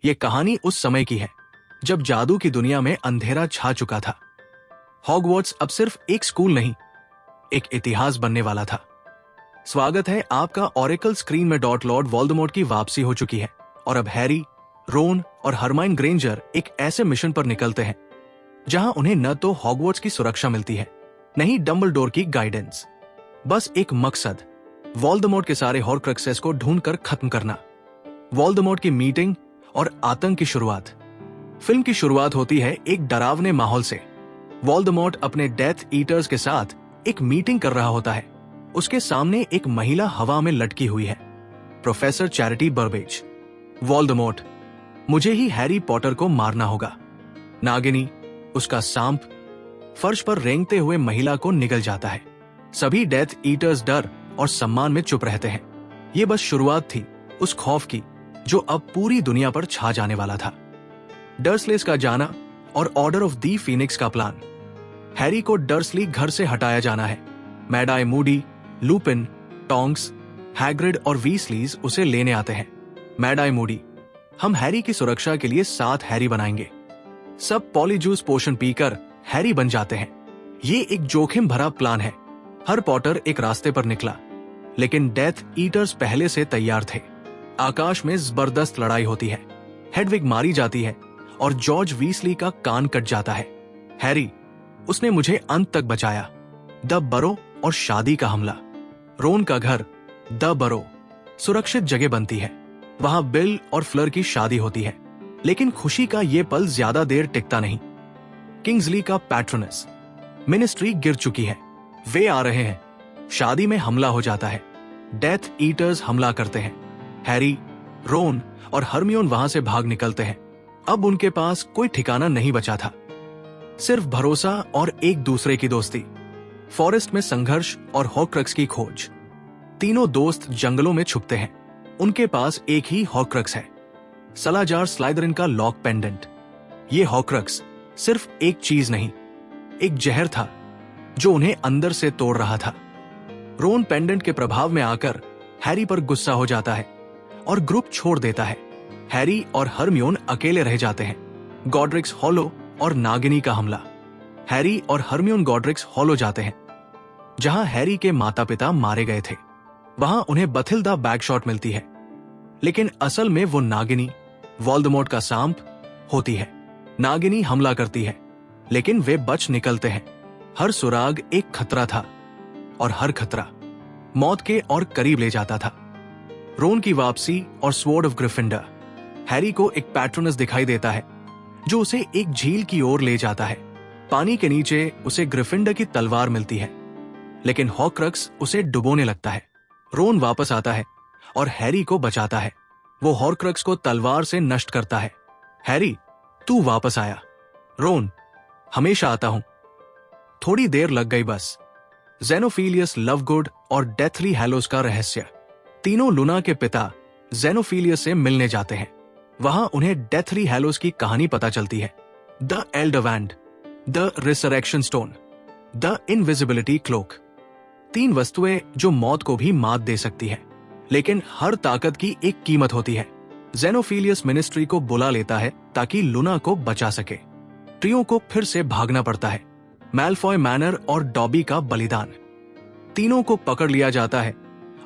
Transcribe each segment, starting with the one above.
ये कहानी उस समय की है जब जादू की दुनिया में अंधेरा छा चुका था। हॉगवर्ट्स अब सिर्फ एक स्कूल नहीं, एक इतिहास बनने वाला था। स्वागत है आपका ओरेकल स्क्रीन में। लॉर्ड वोल्डेमॉर्ट की वापसी हो चुकी है और अब हैरी, रोन और हरमाइन ग्रेंजर एक ऐसे मिशन पर निकलते हैं जहां उन्हें न तो हॉगवर्ट्स की सुरक्षा मिलती है, न ही डंबलडोर की गाइडेंस। बस एक मकसद, वोल्डेमॉर्ट के सारे हॉर्क्रक्सेस को ढूंढकर खत्म करना। वोल्डेमॉर्ट की मीटिंग और आतंक की शुरुआत। फिल्म की शुरुआत होती है एक डरावने माहौल से। वोल्डेमॉर्ट अपने डेथ ईटर्स के साथ एक मीटिंग कर रहा होता है। उसके सामने एक महिला हवा में लटकी हुई है, प्रोफेसर चैरिटी बर्बेज। वोल्डेमॉर्ट, मुझे ही हैरी पॉटर को मारना होगा। नागिनी, उसका सांप, फर्श पर रेंगते हुए महिला को निगल जाता है। सभी डेथ ईटर्स डर और सम्मान में चुप रहते हैं। ये बस शुरुआत थी उस खौफ की जो अब पूरी दुनिया पर छा जाने वाला था। डर्सलेस का जाना और ऑर्डर ऑफ दी फीनिक्स का प्लान। हैरी को डर्सली घर से हटाया जाना है। Mad Eye Moody, Lupin, Tonks, Hagrid और वीसलीज उसे लेने आते हैं। मैड आई मूडी, हम हैरी की सुरक्षा के लिए 7 हैरी बनाएंगे। सब पॉलीजूस पोशन पीकर हैरी बन जाते हैं। ये एक जोखिम भरा प्लान है। हर पॉटर एक रास्ते पर निकला, लेकिन डेथ ईटर्स पहले से तैयार थे। आकाश में जबरदस्त लड़ाई होती है। हेडविग मारी जाती है और जॉर्ज वीसली का कान कट जाता है। हैरी, उसने मुझे अंत तक बचाया। द बरो और शादी का हमला। रोन का घर, द बरो, सुरक्षित जगह बनती है। वहां बिल और फ्लर की शादी होती है, लेकिन खुशी का यह पल ज्यादा देर टिकता नहीं। किंग्सली का पैट्रोनस। मिनिस्ट्री गिर चुकी है, वे आ रहे हैं। शादी में हमला हो जाता है। डेथ ईटर्स हमला करते हैं। हैरी, रोन और हरमियोन वहां से भाग निकलते हैं। अब उनके पास कोई ठिकाना नहीं बचा था, सिर्फ भरोसा और एक दूसरे की दोस्ती। फॉरेस्ट में संघर्ष और हॉर्क्रक्स की खोज। तीनों दोस्त जंगलों में छुपते हैं। उनके पास एक ही हॉर्क्रक्स है, सलाजार स्लाइदरिन का लॉक पेंडेंट। ये हॉर्क्रक्स सिर्फ एक चीज नहीं, एक जहर था जो उन्हें अंदर से तोड़ रहा था। रोन पेंडेंट के प्रभाव में आकर हैरी पर गुस्सा हो जाता है और ग्रुप छोड़ देता है। हैरी और हरमियोन अकेले रह जाते हैं। गॉड्रिक्स हॉलो और नागिनी का हमला। हैरी और हरमियोन गॉड्रिक्स हॉलो जाते हैं, जहां हैरी के माता पिता मारे गए थे। वहां उन्हें बथिल्दा बैकशॉट मिलती है, लेकिन असल में वो नागिनी, वोल्डेमॉर्ट का सांप होती है। नागिनी हमला करती है, लेकिन वे बच निकलते हैं। हर सुराग एक खतरा था और हर खतरा मौत के और करीब ले जाता था। रोन की वापसी और स्वॉर्ड ऑफ ग्रिफिंडर। हैरी को एक पैट्रोनस दिखाई देता है जो उसे एक झील की ओर ले जाता है। पानी के नीचे उसे ग्रिफिंडर की तलवार मिलती है, लेकिन हॉर्क्रक्स उसे डुबोने लगता है। रोन वापस आता है और हैरी को बचाता है। वो हॉर्क्रक्स को तलवार से नष्ट करता है। हैरी, तू वापस आया। रोन, हमेशा आता हूं। थोड़ी देर लग गई बस। जेनोफिलियस लवगुड और डेथली हैलोस का रहस्य। तीनों लुना के पिता जेनोफिलियस से मिलने जाते हैं। वहां उन्हें डेथली हैलोस की कहानी पता चलती है। The elder wand, the resurrection stone, the invisibility cloak. 3 वस्तुएं जो मौत को भी मात दे सकती है, लेकिन हर ताकत की एक कीमत होती है। जेनोफिलियस मिनिस्ट्री को बुला लेता है ताकि लुना को बचा सके। ट्रियो को फिर से भागना पड़ता है। मैलफॉय मैनर और डॉबी का बलिदान। तीनों को पकड़ लिया जाता है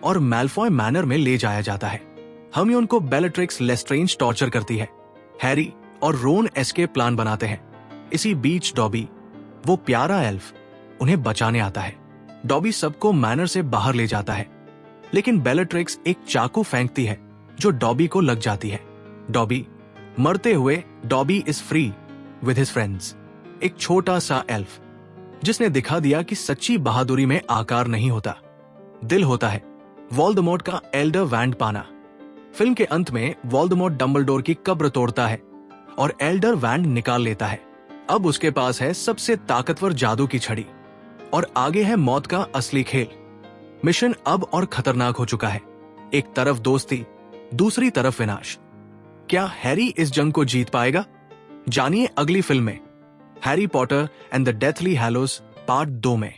और मैलफॉय मैनर में ले जाया जाता है। हरमियोन को बेलेट्रिक्स लेस्ट्रेंज टॉर्चर करती है। हैरी और रोन एस्केप प्लान बनाते हैं। इसी बीच डॉबी, वो प्यारा एल्फ, उन्हें बचाने आता है। डॉबी सबको मैनर से बाहर ले जाता है, लेकिन बेलेट्रिक्स एक चाकू फेंकती है जो डॉबी को लग जाती है। डॉबी मरते हुए, dobby is free with his friends. एक छोटा सा एल्फ जिसने दिखा दिया कि सच्ची बहादुरी में आकार नहीं होता, दिल होता है। वोल्डेमॉर्ट का एल्डर वैंड पाना। फिल्म के अंत में वोल्डेमॉर्ट डंबलडोर की कब्र तोड़ता है और एल्डर वैंड निकाल लेता है। अब उसके पास है सबसे ताकतवर जादू की छड़ी और आगे है मौत का असली खेल। मिशन अब और खतरनाक हो चुका है। एक तरफ दोस्ती, दूसरी तरफ विनाश। क्या हैरी इस जंग को जीत पाएगा? जानिए अगली फिल्म में, Harry Potter and the Deathly Hallows part 2 में।